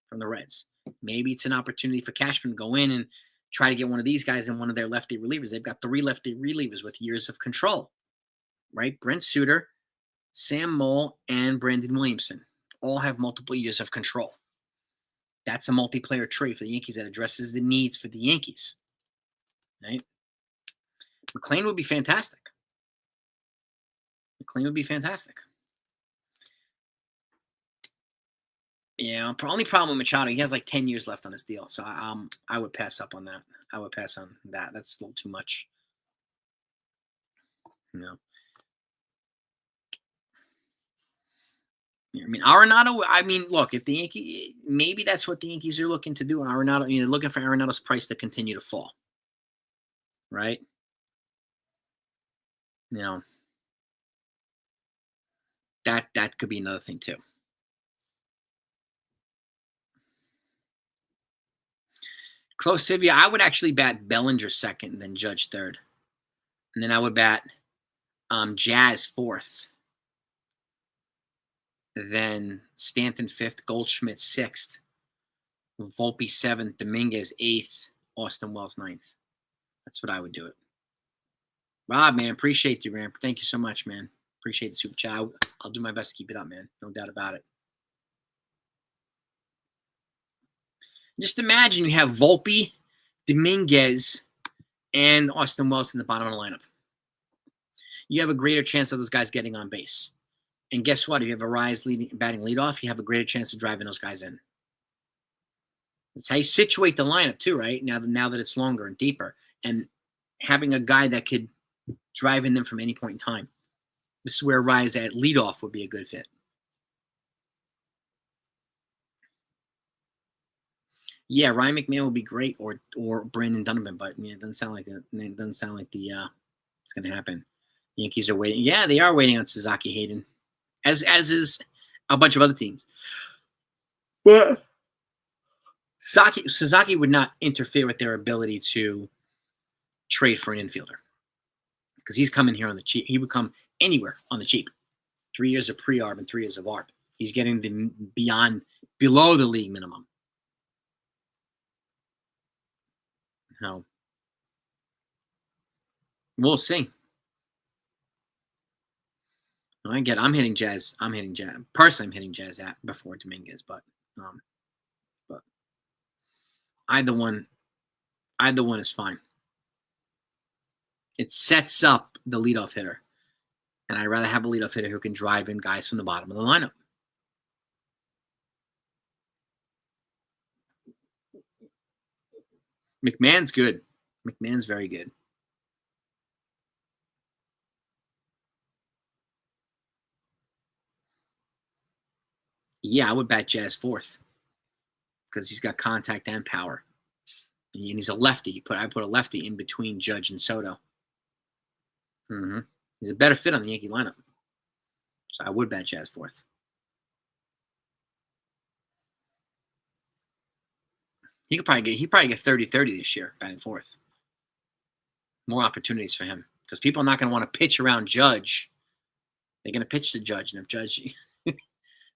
from the Reds. Maybe it's an opportunity for Cashman to go in and try to get one of these guys in one of their lefty relievers. They've got 3 lefty relievers with years of control, right? Brent Suter, Sam Moll, and Brandon Williamson all have multiple years of control. That's a multiplayer trade for the Yankees that addresses the needs for the Yankees, right? McClain would be fantastic. Yeah, only problem with Machado, he has like 10 years left on his deal. So I would pass up on that. I would pass on that. That's a little too much. I mean, Arenado, look, if the Yankee, maybe that's what the Yankees are looking to do. Arenado, looking for Arenado's price to continue to fall. Right? That could be another thing too. Close Sivia, I would actually bat Bellinger second and then Judge third. And then I would bat Jazz fourth. Then Stanton fifth, Goldschmidt sixth, Volpe seventh, Dominguez eighth, Austin Wells ninth. That's what I would do it. Rob, man, appreciate you, man. Thank you so much, man. Appreciate the super chat. I'll do my best to keep it up, man. No doubt about it. Just imagine you have Volpe, Dominguez, and Austin Wells in the bottom of the lineup. You have a greater chance of those guys getting on base. And guess what? If you have Arraez batting leadoff, you have a greater chance of driving those guys in. That's how you situate the lineup too, right? Now that it's longer and deeper. And having a guy that could drive in them from any point in time. This is where Arraez at leadoff would be a good fit. Yeah, Ryan McMahon would be great, or Brandon Donovan, but it doesn't sound like it doesn't sound like it's going to happen. Yankees are waiting. Yeah, they are waiting on Sasaki Hayden, as is a bunch of other teams. But Sasaki would not interfere with their ability to trade for an infielder because he's coming here on the cheap. He would come anywhere on the cheap. 3 years of pre-arb and 3 years of arb. He's getting below the league minimum. No. We'll see. I'm hitting Jazz. Personally, I'm hitting Jazz at before Dominguez, but either one is fine. It sets up the leadoff hitter, and I'd rather have a leadoff hitter who can drive in guys from the bottom of the lineup. McMahon's good. McMahon's very good. Yeah, I would bat Jazz fourth because he's got contact and power, and he's a lefty. I put a lefty in between Judge and Soto. Mm-hmm. He's a better fit on the Yankee lineup, so I would bat Jazz fourth. He probably get 30-30 this year, batting fourth. More opportunities for him because people are not going to want to pitch around Judge. They're going to pitch to Judge, and if Judge,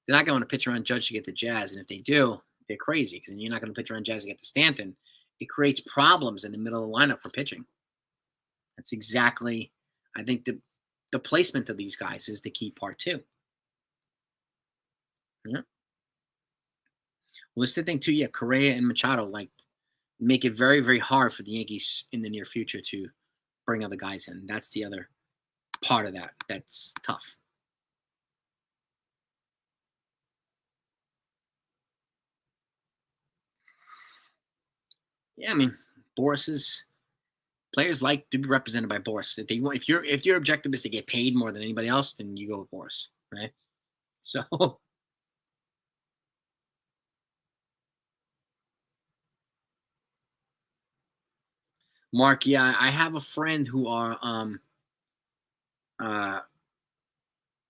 they're not going to pitch around Judge to get the Jazz, and if they do, they're crazy because you're not going to pitch around Jazz to get the Stanton. It creates problems in the middle of the lineup for pitching. That's exactly, I think the placement of these guys is the key part too. Yeah. Well, it's the thing too. Yeah, Correa and Machado like make it very, very hard for the Yankees in the near future to bring other guys in. That's the other part of that. That's tough. Yeah, I mean, Boris's players like to be represented by Boris. If they want, if your objective is to get paid more than anybody else, then you go with Boris, right? So, Mark, yeah, I have a friend uh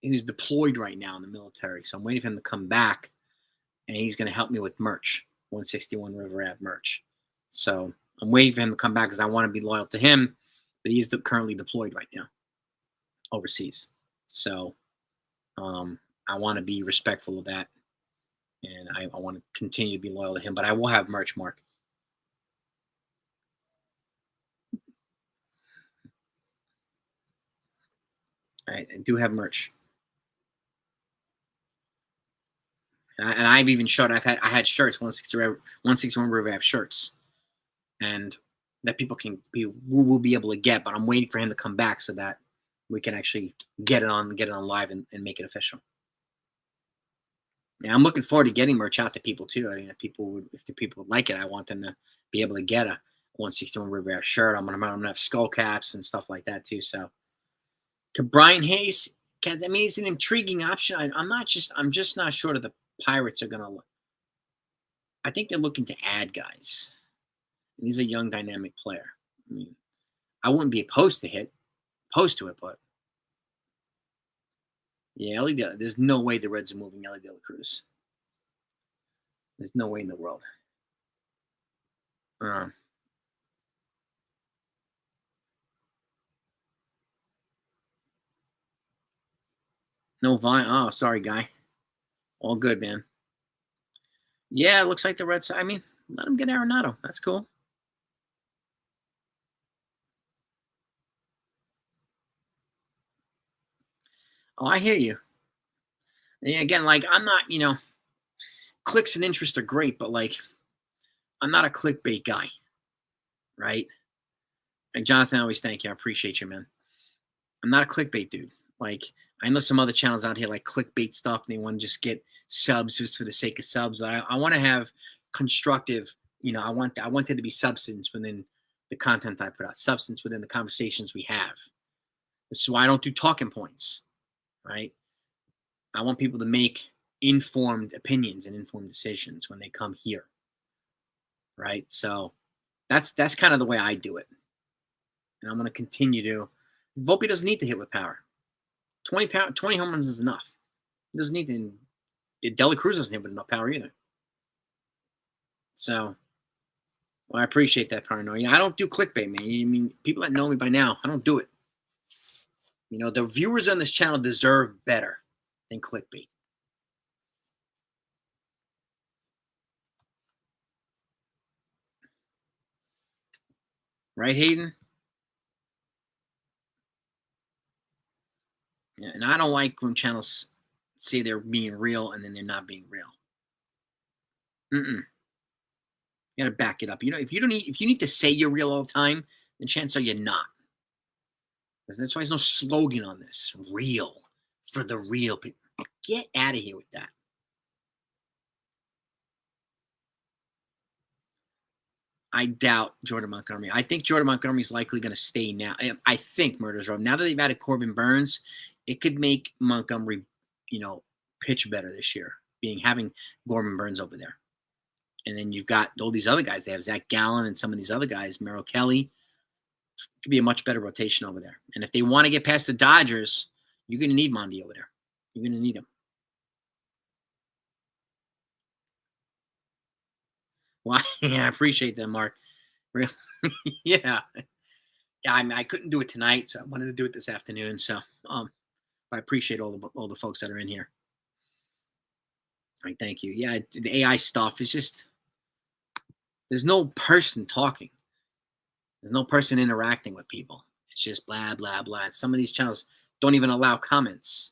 who's deployed right now in the military, so I'm waiting for him to come back, and he's going to help me with merch, 161 River Ave merch. So I'm waiting for him to come back because I want to be loyal to him, but he's currently deployed right now overseas. So I want to be respectful of that, and I want to continue to be loyal to him. But I will have merch, Mark. I do have merch, and I've even shot. I had shirts 161 River Ave shirts, and that people will be able to get. But I'm waiting for him to come back so that we can actually get it on live and make it official. Yeah, I'm looking forward to getting merch out to people too. I mean, if the people would like it, I want them to be able to get a 161 River Ave shirt. I'm gonna have skull caps and stuff like that too. So, to Brian Hayes, I mean, it's an intriguing option. I'm just not sure that the Pirates are gonna. I think they're looking to add guys. And he's a young, dynamic player. I mean, I wouldn't be opposed to it, but yeah, there's no way the Reds are moving Ellie De La Cruz. There's no way in the world. Uh, no Vine. Oh, sorry, guy. All good, man. Yeah, it looks like the Reds. I mean, let him get Arenado. That's cool. Oh, I hear you. And again, like I'm not, clicks and interest are great, but like I'm not a clickbait guy, right? Like Jonathan, always thank you. I appreciate you, man. I'm not a clickbait dude. Like I know some other channels out here like clickbait stuff. And they want to just get subs just for the sake of subs. But I want to have constructive. I want there to be substance within the content I put out, substance within the conversations we have. This is why I don't do talking points, right? I want people to make informed opinions and informed decisions when they come here, right? So that's kind of the way I do it, and I'm going to continue to. Volpe doesn't need to hit with power. 20 home runs is enough. He doesn't need to. Dela Cruz doesn't hit with enough power either. So, well, I appreciate that paranoia. I don't do clickbait, man. I mean, people that know me by now, I don't do it. The viewers on this channel deserve better than clickbait. Right, Hayden? Yeah, and I don't like when channels say they're being real and then they're not being real. Mm-mm. You gotta back it up. If you need to say you're real all the time, then chances are you're not. That's why there's no slogan on this. Real for the real people. Get out of here with that. I doubt Jordan Montgomery. I think Jordan Montgomery is likely going to stay now. I think Murders Row. Now that they've added Corbin Burns, it could make Montgomery, pitch better this year. Having Corbin Burns over there, and then you've got all these other guys. They have Zach Gallen and some of these other guys. Merrill Kelly. It could be a much better rotation over there. And if they want to get past the Dodgers, you're going to need Mondi over there. You're going to need him. Well, yeah, I appreciate that, Mark. Really? Yeah. Yeah, I mean, I couldn't do it tonight, so I wanted to do it this afternoon. So I appreciate all the folks that are in here. All right, thank you. Yeah, the AI stuff is just there's no person talking. There's no person interacting with people. It's just blah blah blah. Some of these channels don't even allow comments.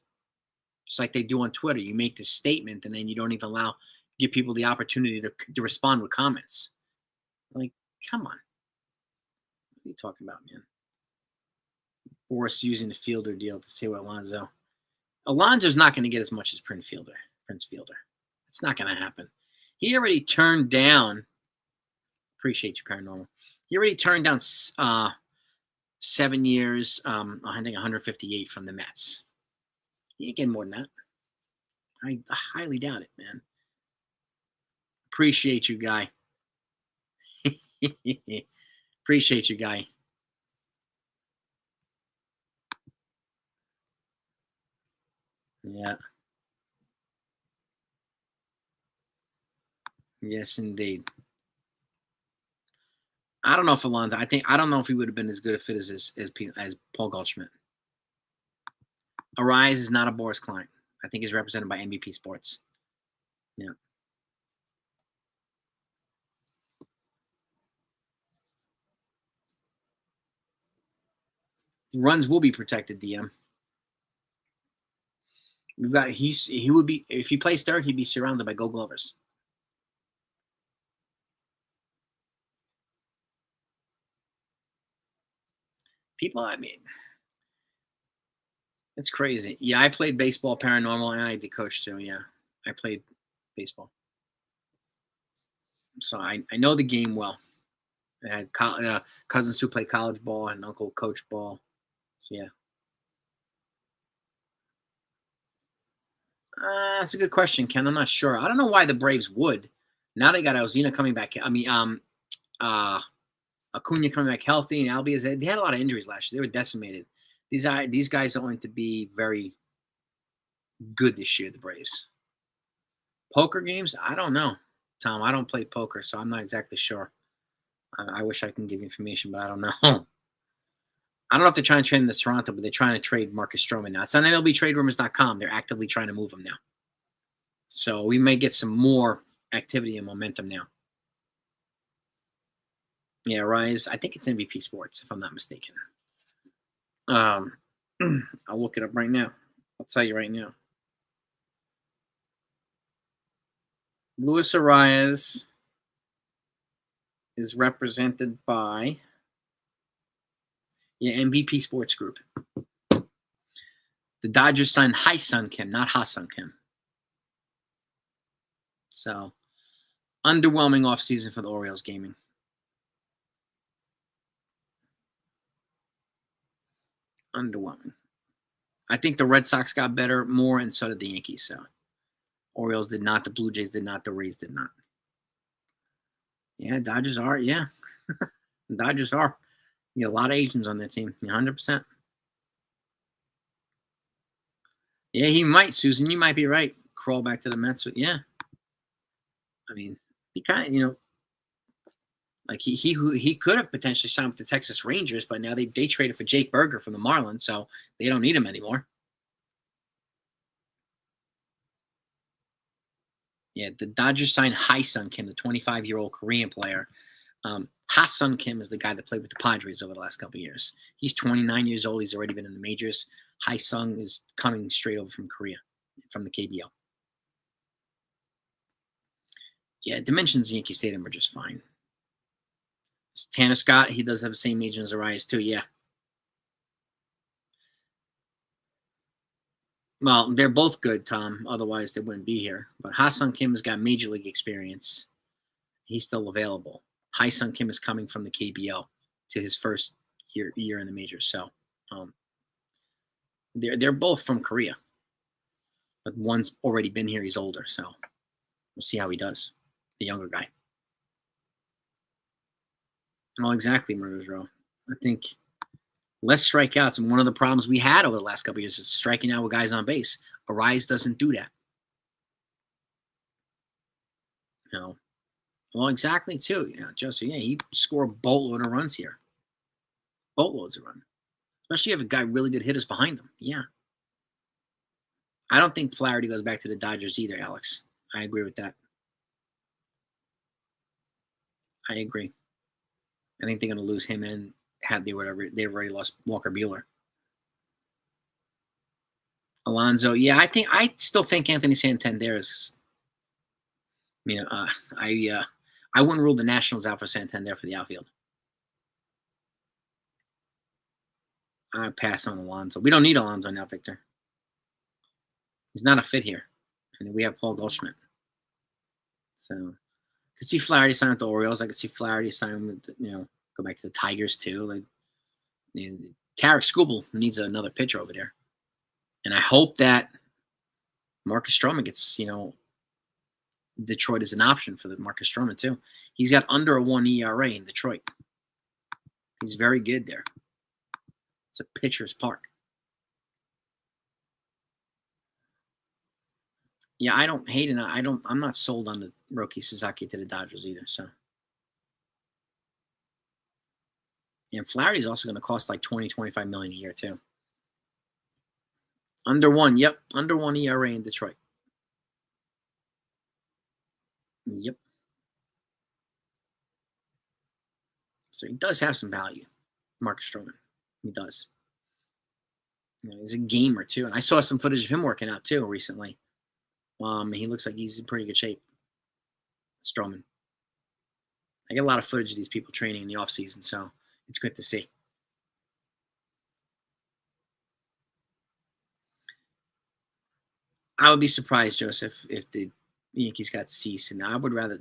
Just like they do on Twitter. You make this statement and then you don't even give people the opportunity to respond with comments. Like, come on. What are you talking about, man? Boris using the Fielder deal to say what Alonso. Alonso's not going to get as much as Prince Fielder. It's not going to happen. He already turned down. Appreciate you, Paranormal. He already turned down 7 years. I think 158 from the Mets. He ain't getting more than that. I highly doubt it, man. Appreciate you, guy. Appreciate you, guy. Yeah. Yes, indeed. I don't know if Alonso. I don't know if he would have been as good a fit as Paul Goldschmidt. Arraez is not a Boris client. I think he's represented by MVP Sports. Yeah. The runs will be protected, DM. We've got he would be if he plays third, he'd be surrounded by Gold Glovers. People, I mean, it's crazy. Yeah, I played baseball, Paranormal, and I did coach too. Yeah, I played baseball, so I know the game well. I had cousins who played college ball and uncle coach ball. So yeah, that's a good question, Ken. I'm not sure. I don't know why the Braves would. Now they got Ozuna coming back. I mean, Acuna coming back healthy, and Albies. They had a lot of injuries last year. They were decimated. These guys are going to be very good this year. The Braves. Poker games? I don't know, Tom. I don't play poker, so I'm not exactly sure. I wish I can give you information, but I don't know. I don't know if they're trying to trade him to Toronto, but they're trying to trade Marcus Stroman now. It's on MLBTradeRumors.com. They're actively trying to move him now. So we may get some more activity and momentum now. Yeah, Arraez. I think it's MVP Sports, if I'm not mistaken. I'll look it up right now. I'll tell you right now. Luis Arraez is represented by MVP Sports Group. The Dodgers signed Ha-Seong Kim, not Ha-Seong Kim. So, underwhelming offseason for the Orioles gaming. Underwhelming. I think the Red Sox got better more, and so did the Yankees. So, Orioles did not. The Blue Jays did not. The Rays did not. Yeah, Dodgers are. Yeah, Dodgers are. You got a lot of Asians on their team. 100%. Yeah, he might, Susan. You might be right. Crawl back to the Mets. But yeah, I mean, he kind of, like he could have potentially signed with the Texas Rangers, but now they traded for Jake Berger from the Marlins, so they don't need him anymore. Yeah, the Dodgers signed Ha-Seong Kim, the 25-year-old Korean player. Ha-Seong Kim is the guy that played with the Padres over the last couple of years. He's 29 years old. He's already been in the majors. Ha-Seong is coming straight over from Korea, from the KBO. Yeah, dimensions Yankee Stadium are just fine. Tanner Scott, he does have the same agent as Arraez too. Yeah. Well, they're both good, Tom. Otherwise, they wouldn't be here. But Ha-Seong Kim has got major league experience. He's still available. Ha-Seong Kim is coming from the KBO to his first year in the majors. So they're both from Korea. But one's already been here. He's older. So we'll see how he does. The younger guy. Well, exactly, Murders Row. I think less strikeouts. And one of the problems we had over the last couple of years is striking out with guys on base. Arraez doesn't do that. No. Well, exactly, too. Yeah, Joseph, yeah, he scored a boatload of runs here. Boatloads of runs. Especially if you have a guy really good hitters behind him. Yeah. I don't think Flaherty goes back to the Dodgers either, Alex. I agree with that. I agree. I think they're going to lose him and have they whatever they've already lost Walker Buehler. Alonso, yeah, I still think Anthony Santander is. You know, I wouldn't rule the Nationals out for Santander for the outfield. I pass on Alonso. We don't need Alonso now, Victor. He's not a fit here, and we have Paul Goldschmidt. So I could see Flaherty sign with the Orioles. I could see Flaherty sign with go back to the Tigers too. Like, Tarek Skubal needs another pitcher over there, and I hope that Marcus Stroman gets Detroit is an option for the Marcus Stroman too. He's got under a 1 ERA in Detroit. He's very good there. It's a pitcher's park. Yeah, I don't hate it. I'm not sold on the Roki Sasaki to the Dodgers either. So, and Flaherty's also going to cost like 20-25 million a year too. Under 1, yep, under 1 ERA in Detroit. Yep. So he does have some value, Marcus Stroman. He does. He's a gamer too, and I saw some footage of him working out too recently. He looks like he's in pretty good shape. Stroman. I get a lot of footage of these people training in the offseason, so it's good to see. I would be surprised, Joseph, if the Yankees got Cease, and I would rather,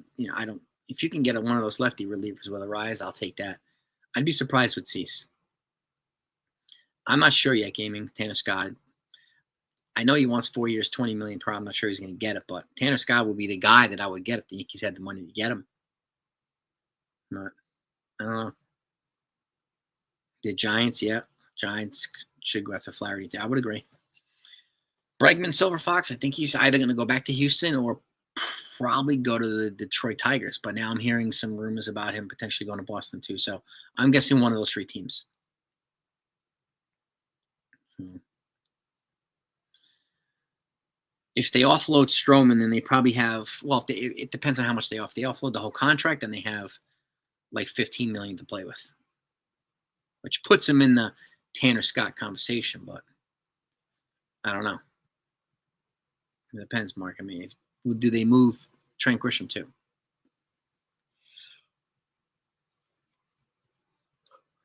if you can get one of those lefty relievers with Arraez, I'll take that. I'd be surprised with Cease. I'm not sure yet, Gaming. Tanner Scott. I know he wants 4 years, $20 million per. I'm not sure he's going to get it, but Tanner Scott would be the guy that I would get if the Yankees had the money to get him. But I don't know. The Giants, yeah. Giants should go after Flaherty too. I would agree. Bregman, Silver Fox, I think he's either going to go back to Houston or probably go to the Detroit Tigers. But now I'm hearing some rumors about him potentially going to Boston too. So I'm guessing one of those 3 teams. If they offload Stroman, then they probably have. Well, it depends on how much they off. They offload the whole contract, and they have like $15 million to play with, which puts him in the Tanner Scott conversation. But I don't know. It depends, Mark. I mean, do they move Trent Grisham too?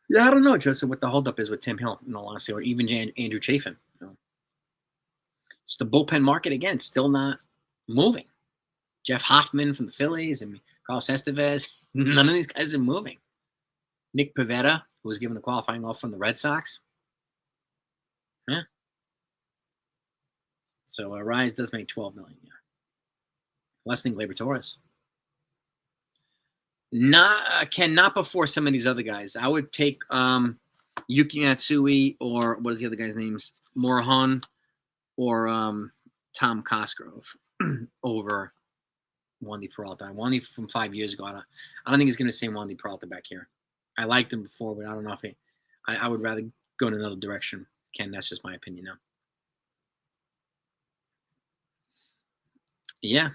Yeah, I don't know, Joseph, what the holdup is with Tim Hill, in all honesty, or even Andrew Chafin. It's the bullpen market again, still not moving. Jeff Hoffman from the Phillies and Carlos Estevez, none of these guys are moving. Nick Pivetta, who was given the qualifying offer from the Red Sox. Yeah. So Arraez does make $12 million. Yeah. Less than Gleyber Torres. Not before some of these other guys. I would take Yuki Matsui, or what is the other guy's name? Morahan, or Tom Cosgrove over Wandy Peralta. Wandy from 5 years ago. I don't think he's going to say Wandy Peralta back here. I liked him before, but I don't know if I would rather go in another direction. Ken, that's just my opinion now. Yeah.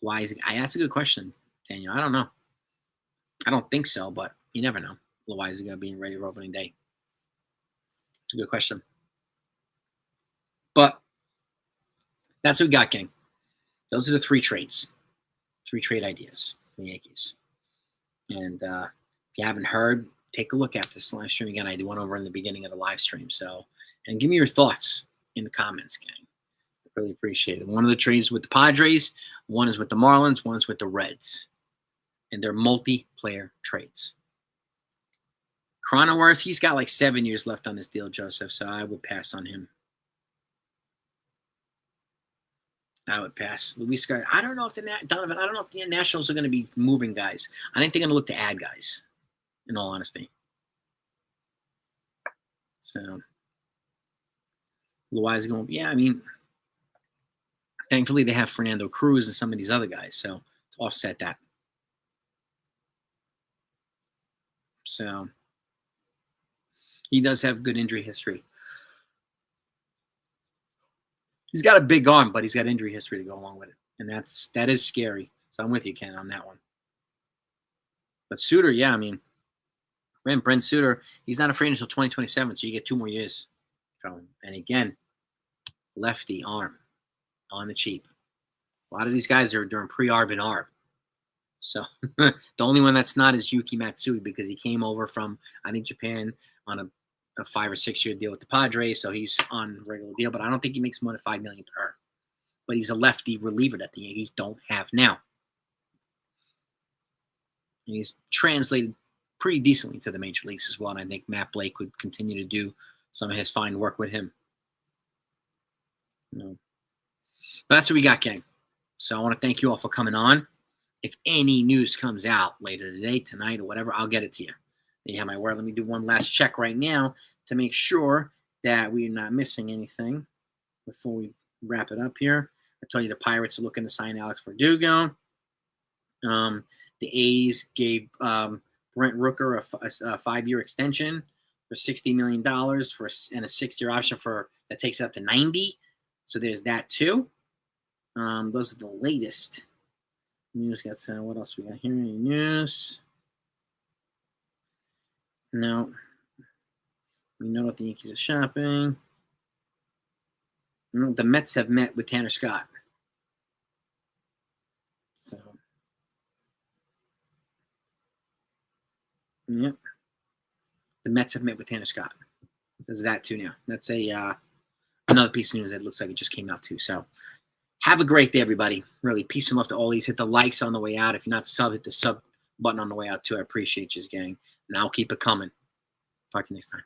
Why is it? That's a good question, Daniel. I don't know. I don't think so, but you never know. Loizaga being ready for opening day. It's a good question. But that's what we got, gang. Those are the 3 trades. 3 trade ideas for the Yankees. And if you haven't heard, take a look at this live stream again. I did one over in the beginning of the live stream. And give me your thoughts in the comments, gang. I really appreciate it. One of the trades with the Padres, one is with the Marlins, one is with the Reds. And they're multiplayer trades. Cronenworth, he's got like 7 years left on this deal, Joseph, so I would pass on him. I would pass. Luis Scar. I don't know if Donovan. I don't know if the Nationals are going to be moving guys. I think they're going to look to add guys. In all honesty. So, Loizaga going. Yeah, I mean, thankfully they have Fernando Cruz and some of these other guys, so to offset that. So, he does have good injury history. He's got a big arm, but he's got injury history to go along with it, and that is scary. So I'm with you, Ken, on that one. But Suter, yeah, I mean, Brent Suter, he's not a free agent until 2027, so you get 2 more years from him. And again, lefty arm on the cheap. A lot of these guys are during pre-arb and arb. So the only one that's not is Yuki Matsui because he came over from, I think, Japan on a 5 or 6 year deal with the Padres, so he's on a regular deal. But I don't think he makes more than $5 million per. But he's a lefty reliever that the Yankees don't have now. And he's translated pretty decently to the major leagues as well, and I think Matt Blake would continue to do some of his fine work with him. But that's what we got, gang. So I want to thank you all for coming on. If any news comes out later today, tonight, or whatever, I'll get it to you. There you have my word. Let me do one last check right now to make sure that we're not missing anything before we wrap it up here. I told you the Pirates are looking to sign Alex Verdugo. The A's gave Brent Rooker a 5-year extension for $60 million and a 6-year option that takes it up to 90. So there's that too. Those are the latest news. Got what else we got here? Any news? No. We know what the Yankees are shopping. No, the Mets have met with Tanner Scott. So, yep. The Mets have met with Tanner Scott. There's that too now. That's another piece of news that looks like it just came out too. So, have a great day, everybody. Really, peace and love to all these. Hit the likes on the way out. If you're not sub, hit the sub button on the way out too. I appreciate you, gang. And I'll keep it coming. Talk to you next time.